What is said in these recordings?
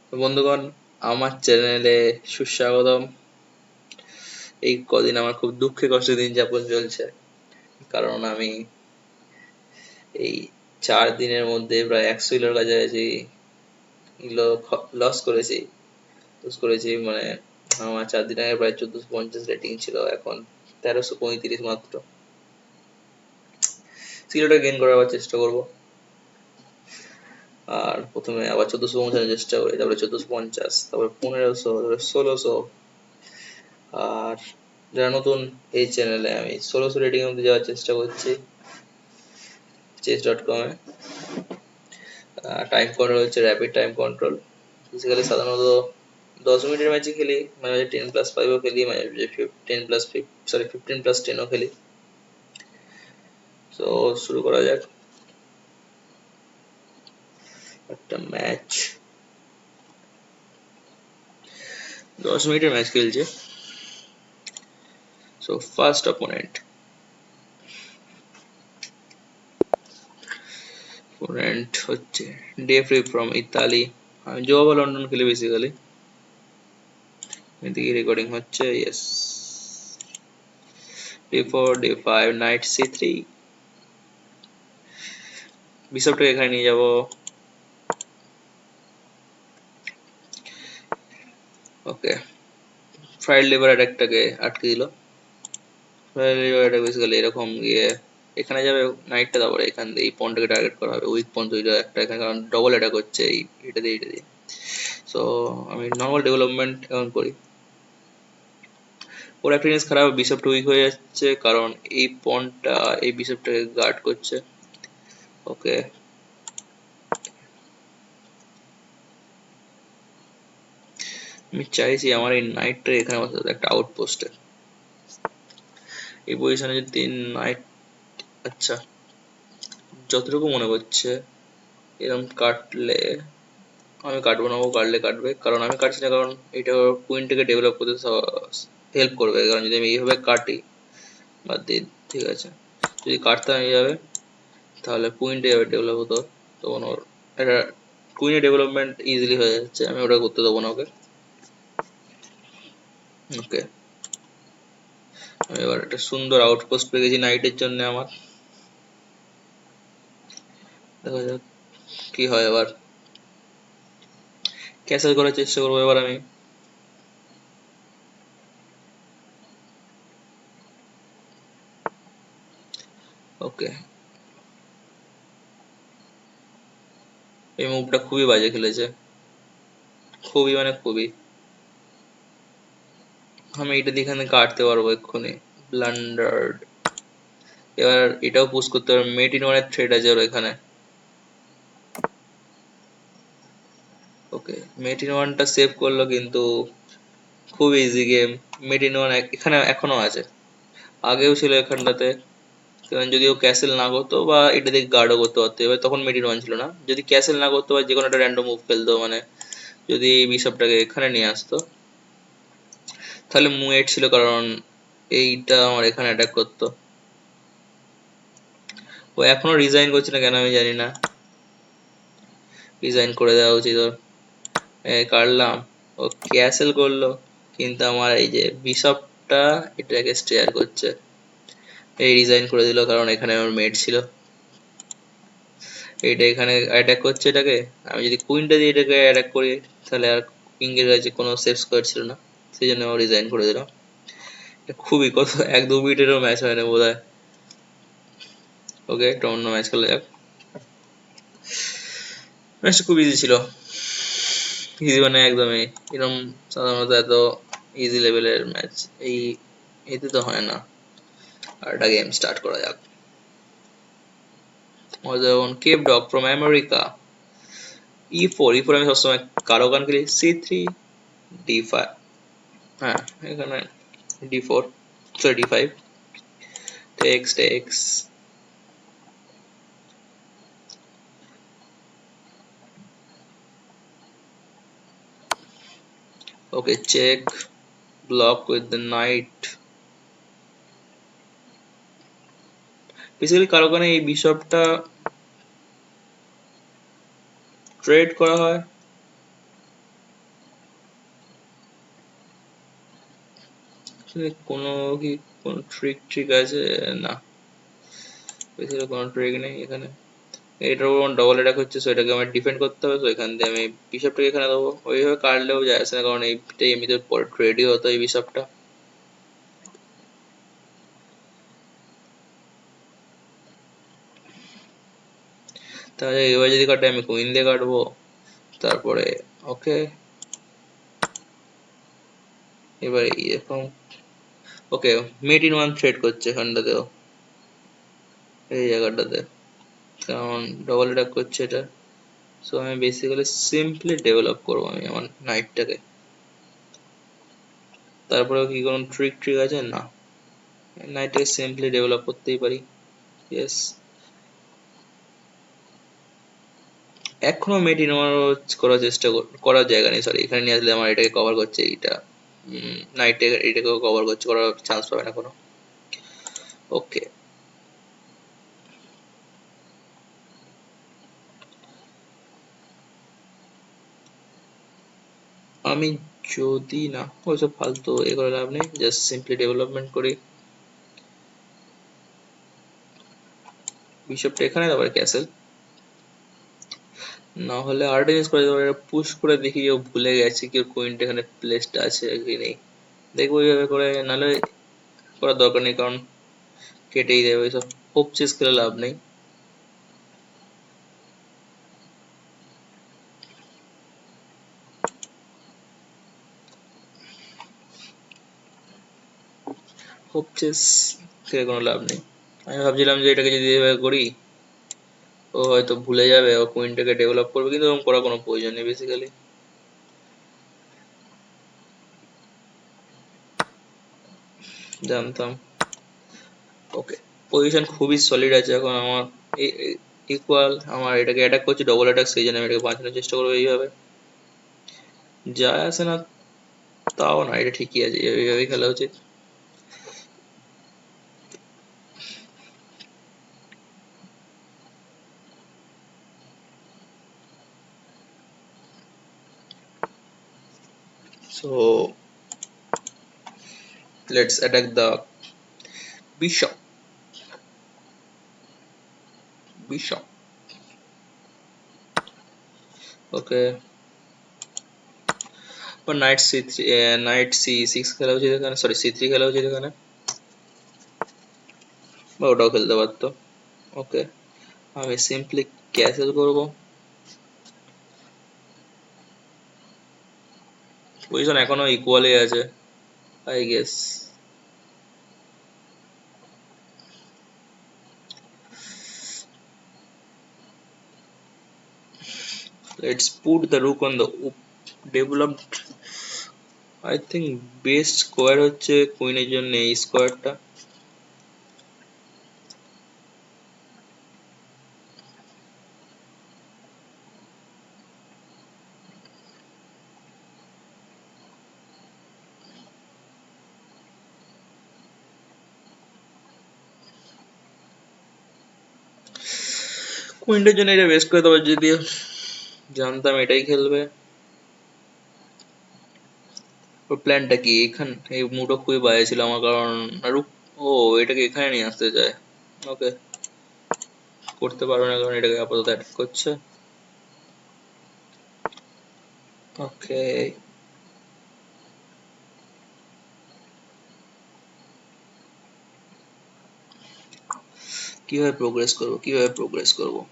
তো বন্ধুগণ, আমার চ্যানেলে সুস্বাগতম। এই কদিন আমার খুব দুঃখে কষ্টে দিন যাপন চলছে, কারণ আমি এই 4 দিনের মধ্যে প্রায় 100 কিলোর কাছাকাছি লস করেছি। মানে আমার 4 দিন আগে প্রায় 1450 রেটিং ছিল, এখন 1335 মাত্র। কিলোটা গেইন করার আবার চেষ্টা করব, আর প্রথমে আবার 1400 পৌঁছানোর চেষ্টা করি, তারপরে 1450, তারপরে 1500, তারপরে 1600। আর যারা নতুন এই চ্যানেলে, আমি 1600 রেটিং অব্দি যাওয়ার চেষ্টা করছি chess.com এ। টাইম কন্ট্রোল হচ্ছে র্যাপিড টাইম কন্ট্রোল। বেসিক্যালি সাধারণত 10 মিনিটের ম্যাচই খেলি, মানে 10+5ও খেলি, মানে 15+10ও খেলি। তো শুরু করা যাক একটা ম্যাচ। 10 মিনিটের ম্যাচ খেলছে। সো ফার্স্ট অপোনেন্ট হচ্ছে ডেফ্রি ফ্রম ইতালি। আমি জবাব লন্ডন খেলি বেসিক্যালি। এদিকে রেকর্ডিং হচ্ছে, yes. d4 d5 knight c3, বিশপটাকে এখানে নিয়ে যাব। ওকে, ফ্রাইড লিভার অ্যাটাকটাকে আটকে দিল। ফ্রাইড লিভার অ্যাটাক বেসিক্যালি এরকম গিয়ে এখানে যাবে নাইটটা, তারপরে এখান দিয়ে এই পয়েন্টটাকে টার্গেট করা হবে, উইক পয়েন্ট দুইটা একটা এখানে, কারণ ডবল অ্যাটাক হচ্ছে এই এটা দিয়ে। সো আমি নর্মাল ডেভেলপমেন্ট এখন করি। ওর একটা জিনিস খারাপ, বিশপটা উইক হয়ে যাচ্ছে, কারণ এই পয়েন্টটা এই বিশপটাকে গার্ড করছে। ওকে, আমি চাইছি আমার এই নাইটটা এখানে বসাতে, একটা আউটপোস্টে। এই পজিশনে যদি নাইট, আচ্ছা যতটুকু মনে করছে এরকম কাটলে, আমি কাটবো না, ও কাটলে কাটবে, কারণ আমি কাটছি না, কারণ এটা কুইনটাকে ডেভেলপ করতে হেল্প করবে। কারণ যদি আমি এইভাবে কাটি বা দিই, ঠিক আছে, যদি কাটতাম এইভাবে তাহলে কুইনটা যাবে ডেভেলপ হতো, তখন ওর এটা কুইনের ডেভেলপমেন্ট ইজিলি হয়ে যাচ্ছে। আমি ওটা করতে দেবো না ওকে। ওকে, আমি এবার একটা সুন্দর আউটপোস্ট পেয়ে গেছি নাইটের জন্য আমার। দেখা যাক কি হয়। এবার ক্যাসেল করার চেষ্টা করবো এবার আমি। ওকে, এই মুভটা খুবই বাজে খেলেছে, খুবই মানে খুবই। আমি এটা দিয়ে এখানে কাটতে পারবো এক্ষুনি, ব্লান্ডার্ড। এবার এটাও পুশ করতে পারবো, মেট ইন ওয়ানের থ্রেড আছে ওর এখানে। ওকে, মেট ইন ওয়ানটা সেভ করলো, কিন্তু খুব easy game. Mate in one এখানে এখনো আছে, আগেও ছিল এখানটাতে। কারণ যদি ও ক্যাসেল না করতো বা এটা দিকে গার্ডও করতে পারতো, এবার তখন মিড ইন ওয়ান ছিল না। যদি ক্যাসেল না করতো বা যে কোনো একটা র্যান্ডম মুভ খেলতো, মানে যদি বিশপটাকে এখানে নিয়ে আসতো, তাহলে মু 8 ছিল, কারণ এইটা আমার এখানে অ্যাটাক করতো। ও এখনো রিজাইন করছে না কেন আমি জানি না, রিজাইন করে দেওয়া উচিত ওর। কাটলাম, ও ক্যাসেল করলো, কিন্তু আমার এই যে বিশপটা এটাকে স্টেয়ার করছে, এই রিজাইন করে দিল, কারণ এখানে আমার মেট ছিল। এটা এখানে অ্যাটাক করছে এটাকে, আমি যদি কুইনটা দিয়ে এটাকে অ্যাটাক করি তাহলে আর কিং এর কাছে কোনো সেফ স্কোয়ার ছিল না, সেই জন্য আমি রিজাইন করে দিলাম। খুবই কত 1-2 মিনিটেরও ম্যাচ হয় না বোধ হয়। ওকে, একটা অন্য ম্যাচ খেলা যাক। ম্যাচটা খুব ইজি ছিল, ইজি মানে একদমই এরকম সাধারণত এত ইজি লেভেলের ম্যাচ এই এতে তো হয় না। আর একটা গেম স্টার্ট করা যাক। যেমন Cape dog from America, e4 আমি সবসময় কারো গান খেলি, c3 d5, হ্যাঁ এখানে d4, sorry d5, takes, okay, check, block with the knight। Basically কারো গানে এই বিশপটা ট্রেড করা হয়, কোনো কি কোনো ট্রিক আছে? না, বেসিক্যালি কোনো ট্রিক নেই এখানে। এটার উপর ডবল অ্যাটাক হচ্ছে, সো এটাকে আমার ডিফেন্ড করতে হবে। তো এখান দিয়ে আমি বিশপটাকে এখানে দেবো। ওইভাবে কাটলেও যায় আসে না, কারণ এইটাই এমনিতে পরে ট্রেডই হতো এই বিশপটা। তাহলে এবার যদি কাটে আমি কুইন দিয়ে কাটবো, তারপরে ওকে এবারে এরকম ওকে মেট ইন ওয়ান থ্রেড করছে এখানটাতেও, এই জায়গাটাতে, কারণ ডবল অ্যাটাক করছে এটা। সো আমি বেসিক্যালি সিম্পলি ডেভেলপ করবো আমি আমার নাইটটাকে। তারপরেও কি কোনো ট্রিক আছে? না, নাইটটাকে সিম্পলি ডেভেলপ করতেই পারি। ইয়েস, এখনো মেট ইন করার চেষ্টা করার জায়গা নেই, সরি এখানে নিয়ে আসলে আমার এটাকে কভার করছে, এইটা নাইটে এটাকেও কভার করছে, করার চান্স পাবে না কোনো। ওকে, আমি যদি না ওইসব ফালতু এ করে লাভ নেই, জাস্ট সিম্পলি ডেভেলপমেন্ট করি। বিশপটা এখানে, তারপরে ক্যাসেল, না হলে আর্টেমিস করে দেবো। পুশ করে দেখি কেউ ভুলে গেছে কি ওর কুইনটা এখানে প্লেসড আছে কি নেই, দেখবো এইভাবে করে, নাহলে করার দরকার নেই, কারণ কেটেই দেবে ওইসব হোপ চেস খেলে লাভ নেই। হোপ চেস খেলে কোনো লাভ নেই। আমি ভাবছিলাম যে এটাকে যদি এভাবে করি ও হয়তো ভুলে যাবে, ও কুইনটাকে ডেভেলপ করবে, কিন্তু ওরকম করার কোনো প্রয়োজন নেই বেসিক্যালি। জানতাম। ওকে, পজিশন খুবই সলিড আছে এখন আমার, ইকুয়াল আমার এটাকে অ্যাটাক করছে ডবল অ্যাটাক, সেই জন্য আমি এটাকে বাঁচানোর চেষ্টা করবো এইভাবে। যায় আসে না, তাও না, এটা ঠিকই আছে, এইভাবেই খেলা উচিত। So let's attack the bishop. Bishop, okay, knight C three, knight C six খেলা উচিত এখানে, সরি সি থ্রি খেলা উচিত এখানে, বা ওটাও খেলতে পারতো। ওকে, আমি সিম্পলি ক্যাসেল করবো। পজিশন এখনো ইকুয়ালই আছে I guess. Let's put the rook on the developed. I think best square হচ্ছে কুইনের জন্য এই স্কোয়ারটা। কুইনটার জন্য এটা বেস্ট করে দেবো, যদি জানতাম এটাই খেলবে। ওর প্ল্যানটা কি? এখান এই মুভটা খুবই বাজে ছিল আমার, কারণ রুক, ও এটাকে এখানে নিয়ে আসতে চায়। ওকে, করতে পারবে না কারণ এটাকে আপাতত অ্যাটাক করছে। ওকে, কিভাবে প্রোগ্রেস করবো, কিভাবে প্রোগ্রেস করবো?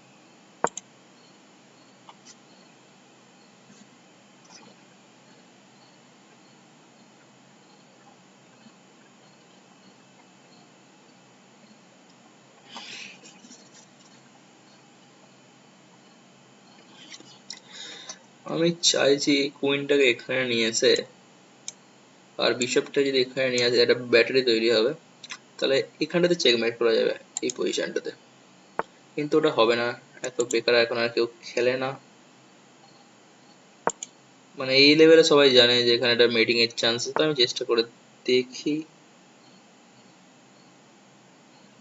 আমি চাইছি কুইনটাকে এখানে নিয়ে এসে, আর বিশপটা যদি এখানে নিয়ে আসে একটা ব্যাটারি তৈরি হবে, তাহলে এখানটাতে চেকমেট করা যাবে এই পজিশনটাতে। কিন্তু ওটা হবে না, এত বেকার এখন আর কেউ খেলে না, মানে এই লেভেলে সবাই জানে যে এখানে একটা মেটিং এর চান্স আছে। তো আমি চেষ্টা করে দেখি,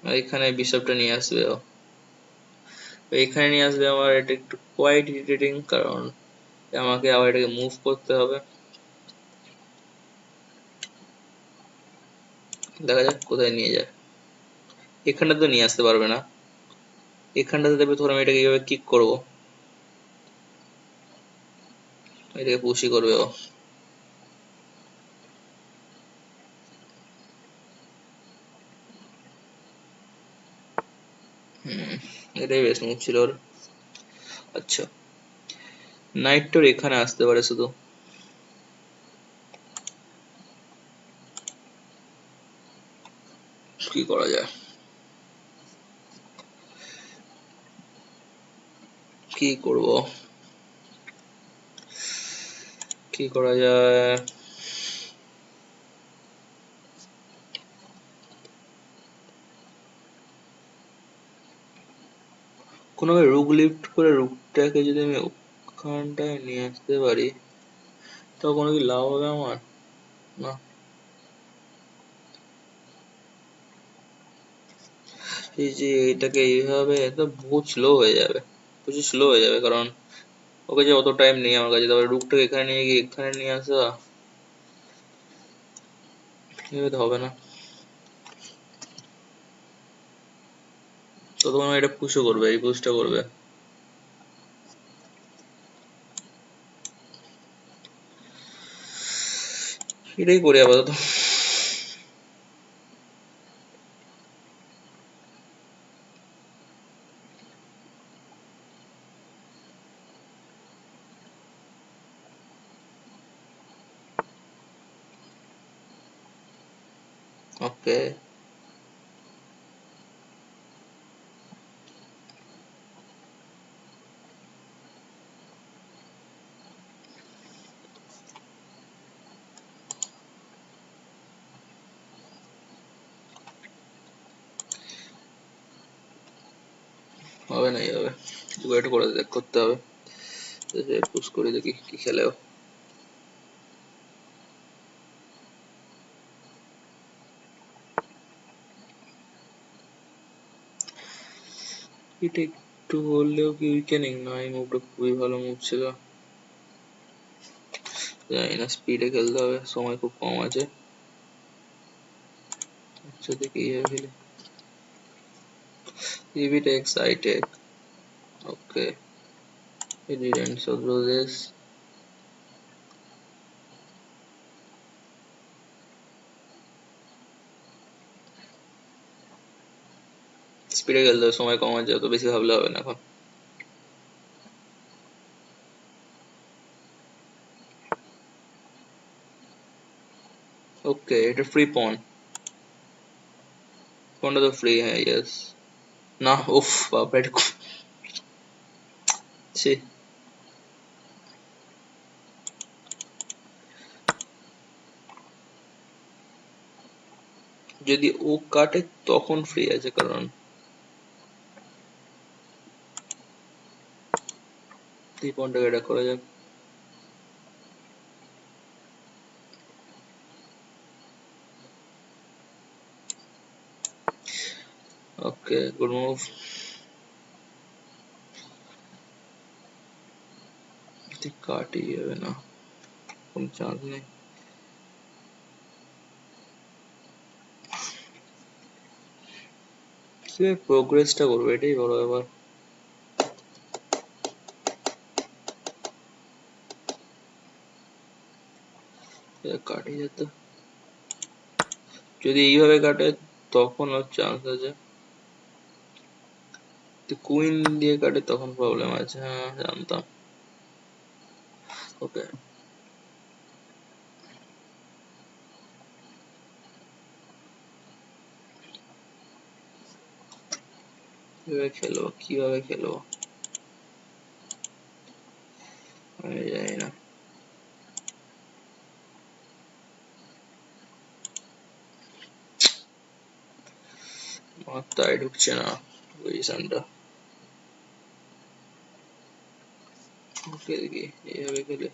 আর এখানে বিশপটা নিয়ে আসবে ও, এখানে নিয়ে আসবে আমার, এটা একটু কোয়াইট ইরিটেটিং, কারণ আমাকে আবার এটাকে মুভ করতে হবে। দেখা যাক কোথায় নিয়ে যায়। এখানটা তো নিয়ে আসতে পারবে না, এখানটাতে দেবে। ধর আমি এটাকে এইভাবে কিক করবো, এটাকে পুশই করবে ও। এটাই বেশ মুভ ছিল ওর। আচ্ছা, নাইট তোর এখানে আসতে পারে শুধু। কি করা যায়, কি করব, কি করা যায়? কোনোভাবে রুক লিফট করে রুকটাকে যদি আমি ওখানটায় নিয়ে আসতে পারি, তো কোনো কি লাভ হবে আমার? না, এই যে এটাকে এইভাবে তো বহুত স্লো হয়ে যাবে, প্রচুর স্লো হয়ে যাবে। কারণ ওকে যে অত টাইম নেই আমার কাছে, তারপরে রুকটাকে এখানে নিয়ে গিয়ে এখানে নিয়ে আসা, এভাবে তো হবে না। তো তোমার এটা পুশও করবে, এই পুশটা করবে। এটাই করি আপাতত। ওকে, হবে না এইভাবে, একটু করে করতে হবে। পুশ করে দেখি কি খেলেও। এটা একটু হলেও কি উইকেনিং না, এই মুভটা খুবই ভালো মুভ ছিল। জানি না, স্পিডে খেলতে হবে, সময় খুব কম আছে। আচ্ছা দেখি এইভাবে খেলি, ইভিটা excited. Okay, it didn't so do this. স্পিডে খেলতে হবে, সময় কম আছে, অত বেশি ভাবলে হবে না এখন। ওকে, এটা ফ্রি পন, পনটা তো ফ্রি, হ্যাঁ ইয়েস। না, উফ বাবা, এটা ছি। যদি ও কাটে তখন ফ্রি আছে, কারণ এই পনটাকে এটা করা যাক। ওকে, গুড মুভ। কাটি যাবে না, কোনো চান্স নেই। কিভাবে প্রোগ্রেসটা করবে, এটাই বড় ব্যাপার। কাটি যেত, যদি এইভাবে কাটে তখন ওর চান্স আছে। কুইন দিয়ে কাটে তখন প্রবলেম আছে, হ্যাঁ জানতাম। ওকে, কিভাবে খেলবো, কিভাবে খেলবো আমি জানি না। মাথায় ঢুকছে না পজিশনটা। ওকে দেখি এইভাবে খেলে।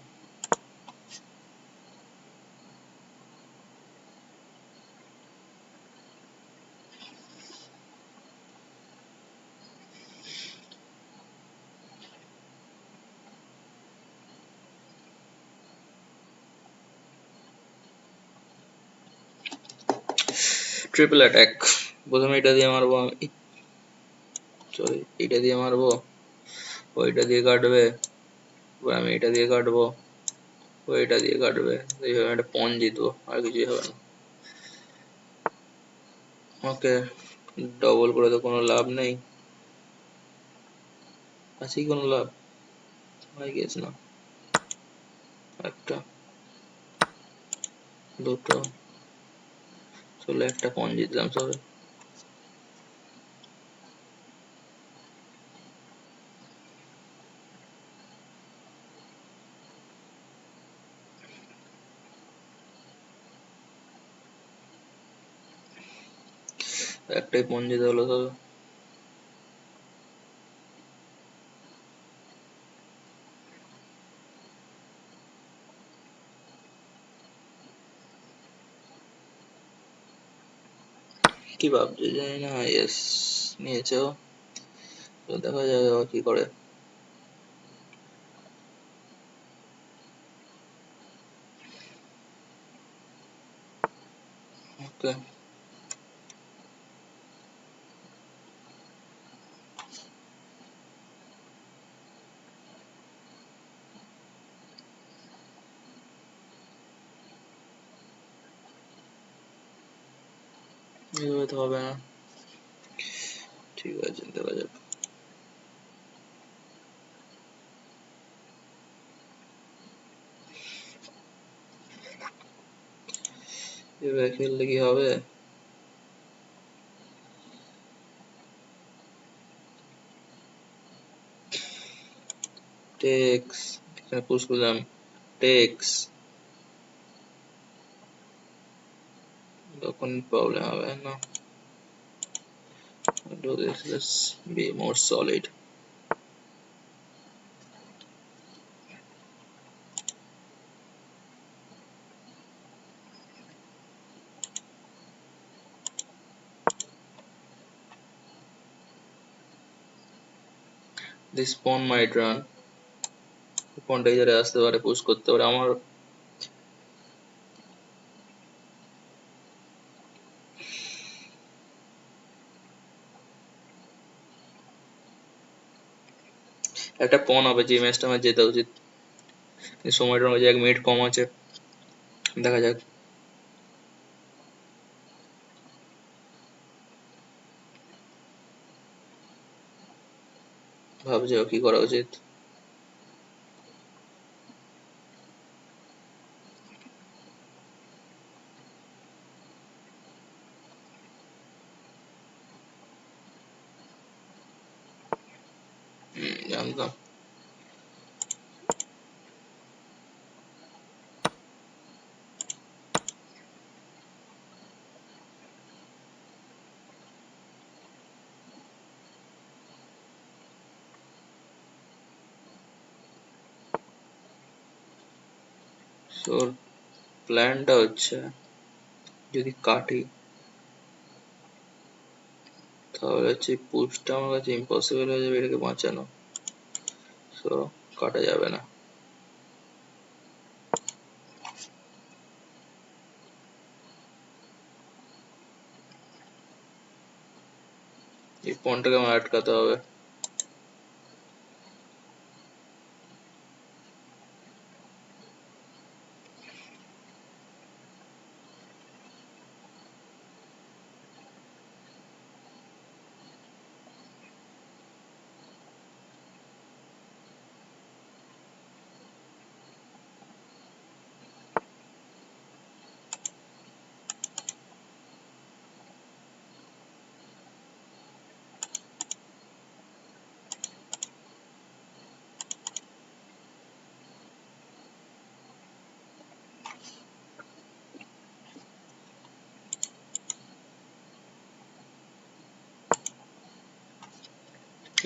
Triple attack. প্রথমে এটা দিয়ে মারবো আমি, সরি এটা দিয়ে মারবো, ওইটা দিয়ে কাটবে, আমি এটা দিয়ে কাটবো, ওইটা দিয়ে কাটবে, এইভাবে একটা পণ জিতবো, আর কিছুই হবে না। ওকে, ডবল করে তো কোনো লাভ নেই, আছে কি কোনো লাভ? আই গেস না। একটা, দুটো, চলো একটা পণ জিতলাম সবে। একটাই পণ জিতে হলো সবে। কি ভাবছে জানি না, ইয়েস নিয়েছে ও। তো দেখা যাবে ও কি করে। ওকে, এভাবে তো হবে না, ঠিক আছে দেখা যাক। এভাবে খেললে কি হবে? টেক্স, এখানে পুশ করলাম, টেক্স, তখন প্রবলেম হবে না। Do this, let's be more solid. This pawn might run, pawnটা ইধারে আসতে পারে, পুশ করতে পারে আমার। একটা পণ হবে, যে ম্যাচটা আমার জেতা উচিত। সময়টা ওই যে 1 মিনিট কম আছে, দেখা যাক। ভাবছে ও কি করা উচিত। জানতাম। সো প্ল্যানটা হচ্ছে, যদি কাটি তাহলে হচ্ছে পুশটা আমার কাছে ইম্পসিবল হয়ে যাবে এটাকে বাঁচানো। সো কাটা যাবে না। এই পণটাকে আমার আটকাতে হবে।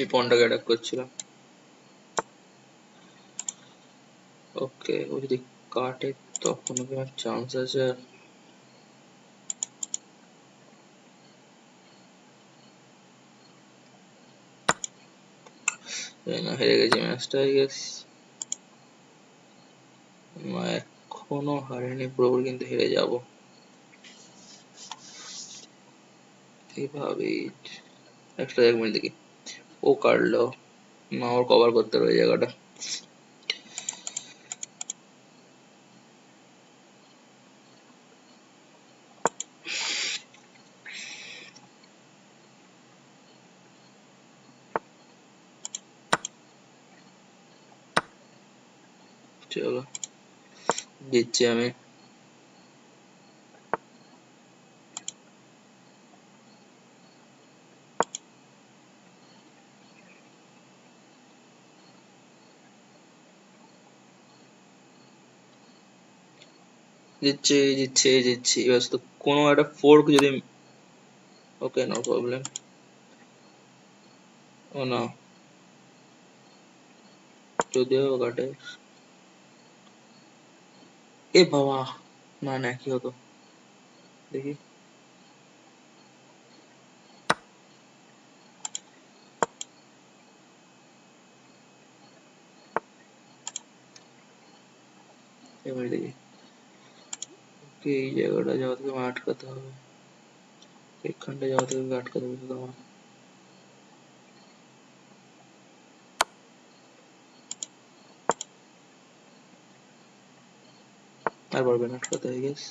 এই পণটাকে অ্যাটাক করছিলাম। ওকে, ও যদি কাটে তখন কি আমার চান্স আছে? না, হেরে গেছি ম্যাচটা আই গেস। এখনো হারিনি পুরোপুরি, কিন্তু হেরে যাব। এইভাবেই একটা 1 মিনিট দেখি, ও কাটলো না, ওর কভার করতে হবে ওই জায়গাটা। চলো দিচ্ছি আমি। দিচ্ছি দিচ্ছি দিচ্ছি, এবার তো কোনো একটা ফোর্ক যদি, ওকে নো প্রবলেম। ও না, যদিও কাটে, এ বাবা, না না কি হতো দেখি। এবার দেখি, ওকে এই জায়গাটা যাওয়া থেকে আমার আটকাতে হবে, এখানটা যাওয়া থেকে আটকাতে হবে শুধু আমার। আর পারবে না আটকাতে, আই গেস।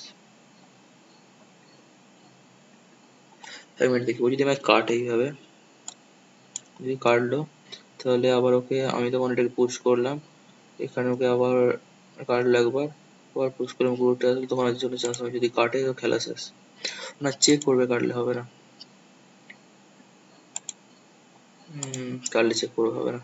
1 মিনিট দেখি, ও যদি আমায় কাটে এইভাবে, যদি কাটলো তাহলে আবার ওকে, আমি তখন এটাকে পুশ করলাম, এখানে ওকে আবার কাটলো একবার, আবার পুশ করে পুরোটা আসলে তখন আর জন্য চান্স হবে, যদি কাটে তো খেলা শেষ। না চেক করবে, কাটলে হবে না। কাটলে চেক করবে, হবে না।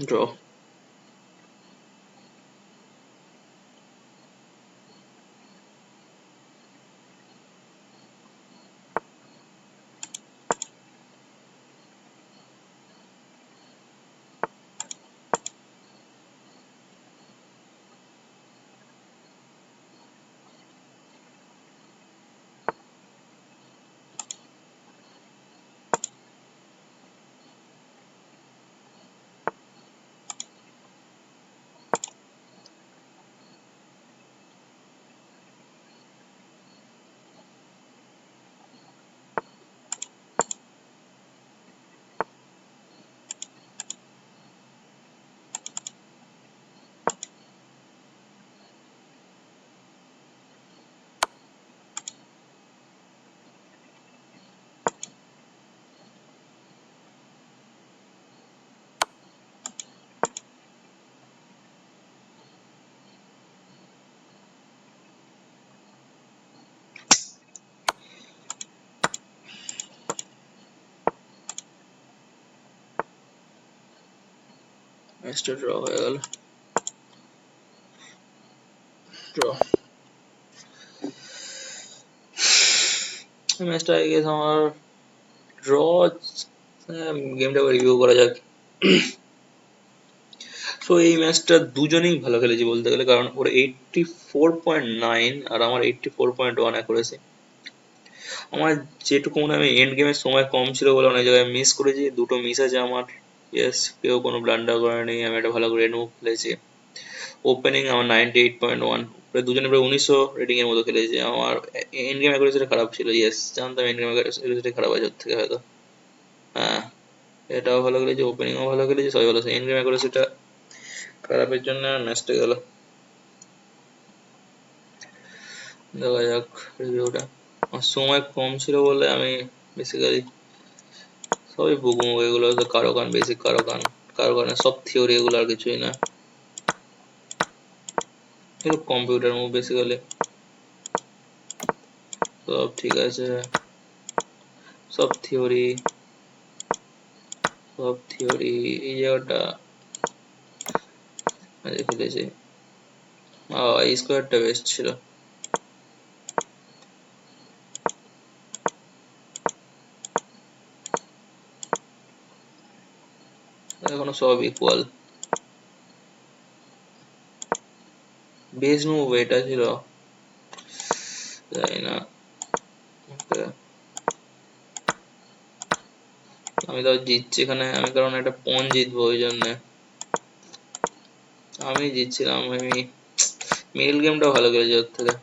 ড্র। ম্যাচটা ড্র হয়ে গেল, ড্র। ম্যাচটা আই গেস আমার ড্র। গেমটা রিভিউ করা যাক। সো এই ম্যাচটা দুজনেই ভালো খেলেছি বলতে গেলে, কারণ ওর 84.9 আর আমার 84.1 অ্যাকুরেসি। আমার যেটুকু মনে হয়, আমি এন্ড গেমের সময় কম ছিল বলে অনেক জায়গায় মিস করেছি, দুটো মিস আছে আমার। ইয়েস, কেউ কোনো ব্লান্ডার করেনি, আমি একটা ভালো করে মুভ খেলেছি। ওপেনিং আমার 98.1, প্রায় দুজনে প্রায় 1900 রেটিং এর মতো খেলেছি। আমার এন্ড গেম অ্যাকুরেসিটা খারাপ ছিল, ইয়েস জানতাম এন্ড গেম অ্যাকুরেসিটা খারাপ আছে ওর থেকে হয়তো। হ্যাঁ, এটাও ভালো খেলেছি, ওপেনিংও ভালো খেলেছি, সবই ভালো, এন্ড গেম অ্যাকুরেসিটা খারাপের জন্য ম্যাচটা গেল। দেখা যাক রিভিউটা। আমার সময় কম ছিল বলে আমি বেসিক্যালি সবই বুক মুভ, এগুলো তো কারো গান, বেসিক কারো গান, কারো গানের সব থিওরি, এগুলো আর কিছুই না, এগুলো কম্পিউটার মুভ বেসিক্যালি। সব ঠিক আছে, সব থিওরি, সব থিওরি। এই জায়গাটা আগে খেলেছি, এই স্কোয়ারটা বেস্ট ছিল। এখনো সব ইকুয়াল। বেস মুভ এটা ছিল, জানি না। Okay, আমি তাও জিতছি এখানে, আমি কারণ একটা পন জিতবো ওই জন্যে আমি জিতছিলাম। আমি মিডল গেমটা ভালো খেলেছি ওর থেকে,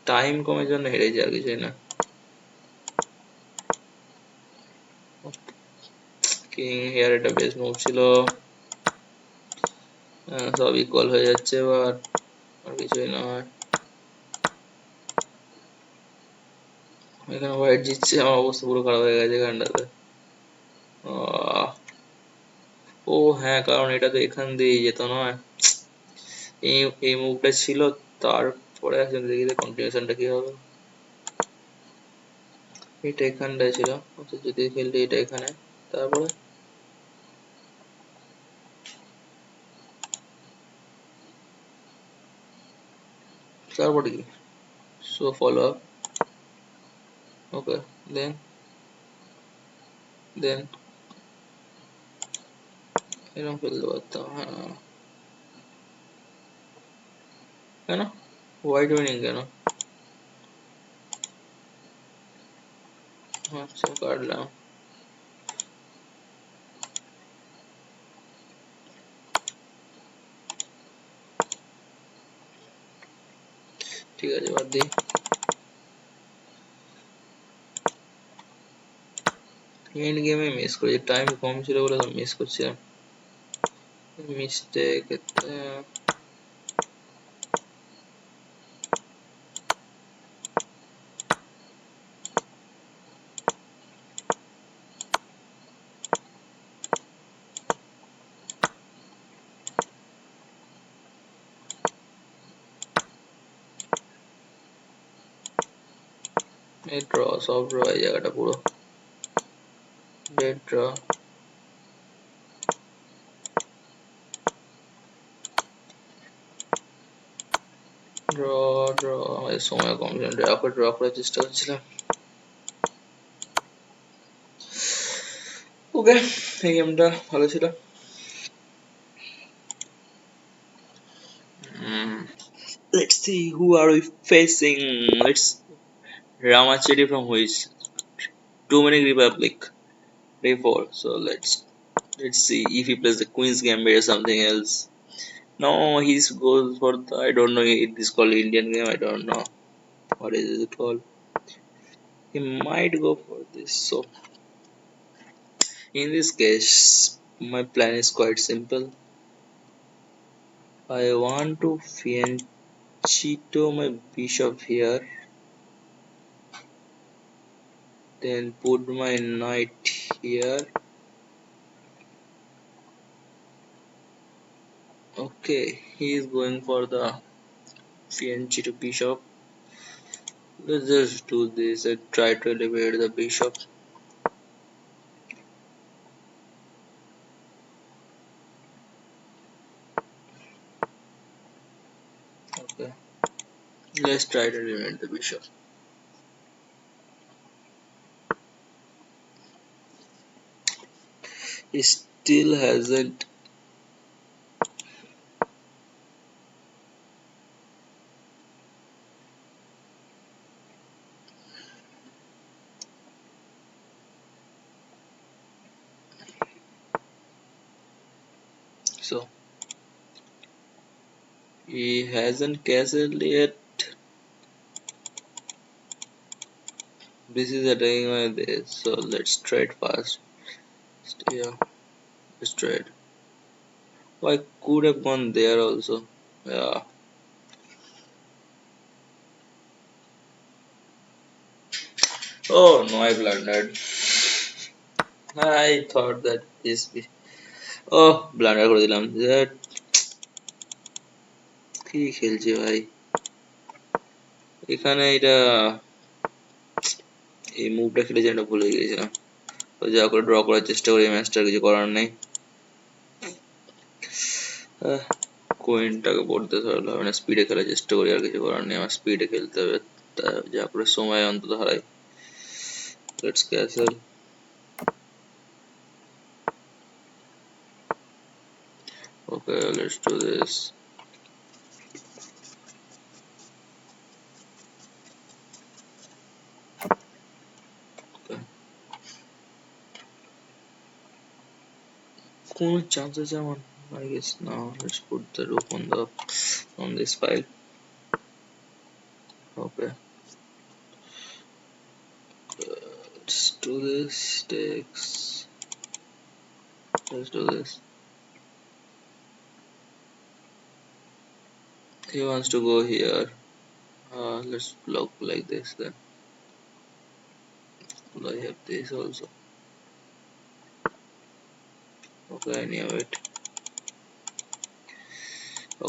টাইম কমের জন্য হেরেছি আর কিছুই না। কিং হেয়ার একটা বেশ মুভ ছিল। সব ইকুয়াল হয়ে যাচ্ছে এবার, আর কিছুই নয়। এখানে হোয়াইট জিতছে, আমার অবস্থা পুরো খারাপ হয়ে গেছে এখানটাতে। ও হ্যাঁ, কারণ এটা তো এখান দিয়েই যেত নয়, এই এই মুভটা ছিল, তারপরে আসলে দেখি কন্টিনিউশনটা কি হবে। এটা এখানটায় ছিল, আচ্ছা যদি খেলতে এটা এখানে, তারপরে তারপরে কি, সো ফলো আপ, ওকে, দেন দেন এরকম ফেলতে পারতাম, হ্যাঁ। কেন হোয়াইট উইনিং কেন? আচ্ছা কাটলাম, ঠিক আছে বাদ দিই। এন্ড গেমে মিস করেছি, টাইম কম ছিল বলে তো মিস করছিলাম, মিস্টেক। ড্র, সব ড্র এই জায়গাটা পুরো ডেড ড্র। ড্র ড্র, আমাদের সময় কম ছিল, ড্র করার চেষ্টা করছিলাম। ওকে, এই গেমটা ভালো ছিল। Let's see who are we facing. Let's Ramachari from which Dominic Republic. Day 4. So let's see if he plays the Queen's Gambit or something else. No, he's goes for the, I don't know. It is called Indian game. I don't know what is it called. He might go for this. So in this case, my plan is quite simple. I want to fianchetto my bishop here, then put my knight here. Okay, he is going for the fianchetto bishop. Let's just do this and try to elevate the bishop. Okay, let's try to eliminate the bishop. He still hasn't. So he hasn't castled yet. This is attacking my base, so let's trade fast. Yeah, let's trade. Oh, I could have gone there also. Yeah. Oh no, I blundered. I thought that this be. Oh, blunder করে দিলাম। That কি খেলছে ভাই? এখানে এটা এই মুভটা খেলেছে, এটা ভুলে গিয়েছিলাম। তো যা করে ড্র করার চেষ্টা করি, ম্যাচটা কিছু করার নেই। কোয়েনটাকে পড়তে ধরলে হবে না, স্পিডে খেলার চেষ্টা করি, আর কিছু করার নেই, আমার স্পিডে খেলতে হবে, যা করে সময় অন্তত হারাই। Let's castle. Okay, let's do this. কোনো chance আছে আমার? I guess now let's put the rope on this file. Okay, let's do this. Let's do this. He wants to go here. Let's block like this then. I have this also. Okay, I knew it.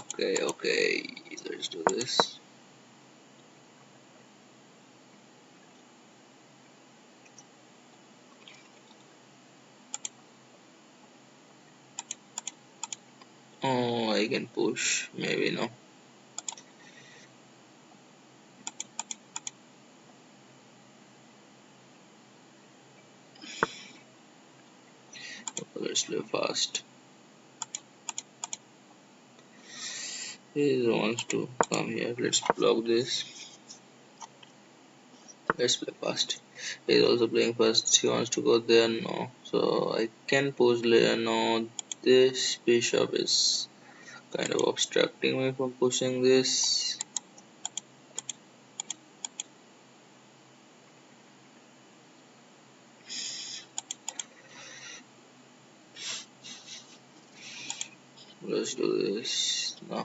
Okay, let's do this. Oh, I can push. Maybe no. Okay, let's play fast. He wants to come here. Let's block this. Let's play fast. He's also playing fast. He wants to go there. No. So I can push layer. No. This bishop is kind of obstructing me from pushing this. Let's do this. No.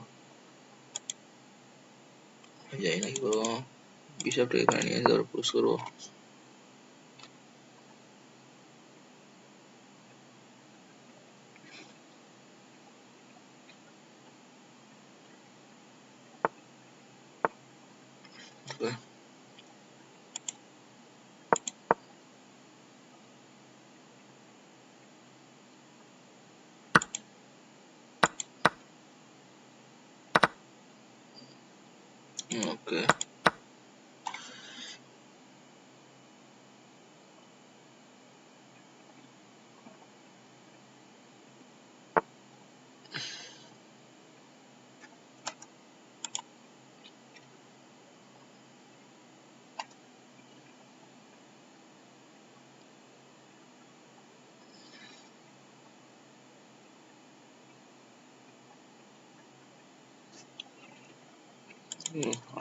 যাই নাকি বাবা, বিশপটা এখানে নিয়ে এসে push করবো। Okay. Okay.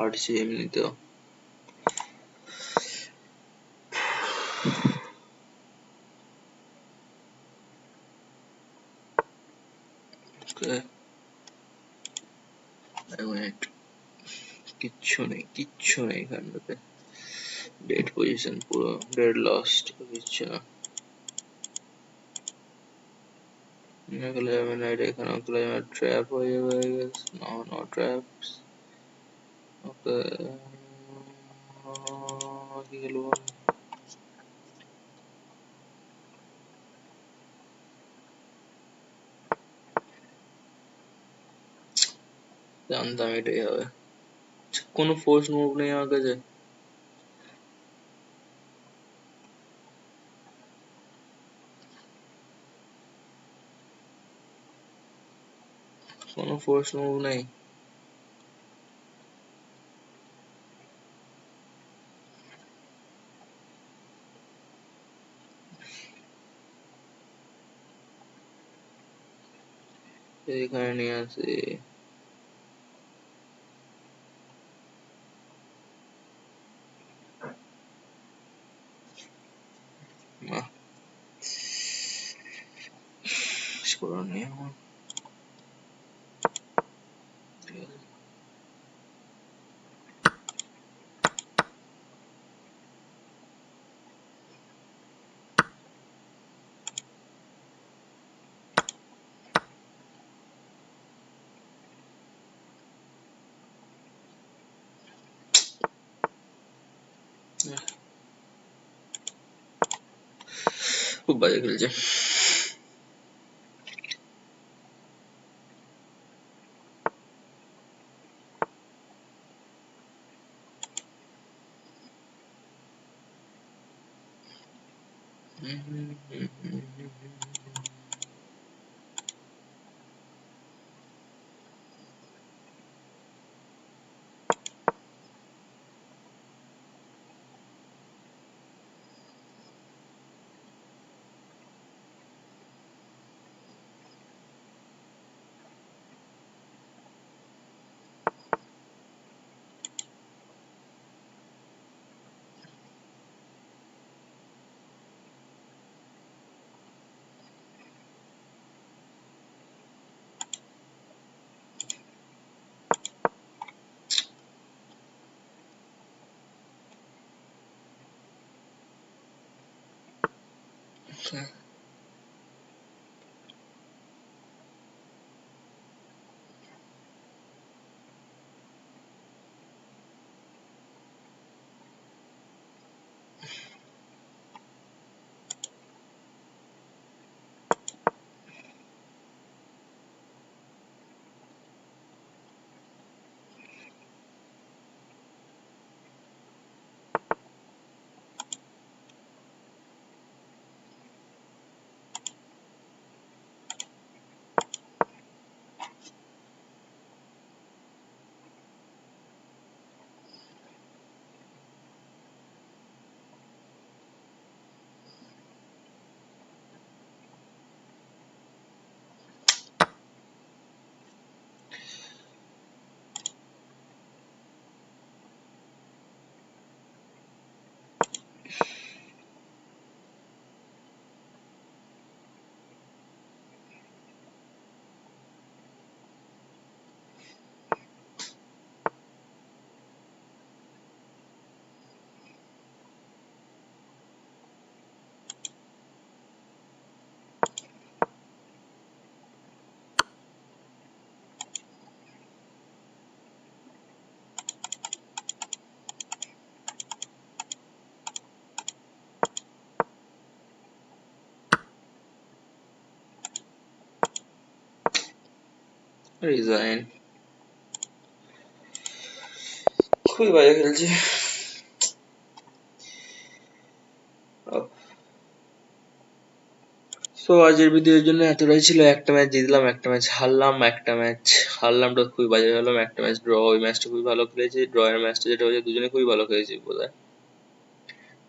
আটছে এমনিতেও। Okay. এক minute, কিচ্ছু নেই এখানটাতে। ডেড পজিশন, পুরো ডেড লস্ট, কিচ্ছু না। এখানে যাবে না, এটা এখানেও ক্লাইমার ট্র্যাপ হয়ে যাবে I guess. No traps. Okay. কি খেলবো? জানতাম এটাই হবে। কোনো ফোর্স মুভ নেই আমার কাছে। কোনো ফোর্স মুভ নেই। এখানে নিয়ে আসি। না, কিছু করার নেই আমার। ঠিক আছে। খুব বাজে খেলছে। রিজাইন। খুবই বাজে খেলছি। সো আজকের ভিডিওর জন্য এতটাই ছিল। একটা ম্যাচ জিতলাম, একটা ম্যাচ হারলাম, একটা ম্যাচ হারলামটা খুবই বাজে হলাম, একটা ম্যাচ ড্র। ওই ম্যাচটা খুবই ভালো খেলেছি, ড্র এর ম্যাচটা যেটা হয়েছে দুজনে খুবই ভালো খেলেছি বোধহয়।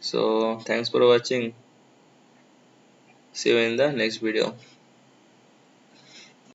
So thanks for watching, see you in the next video.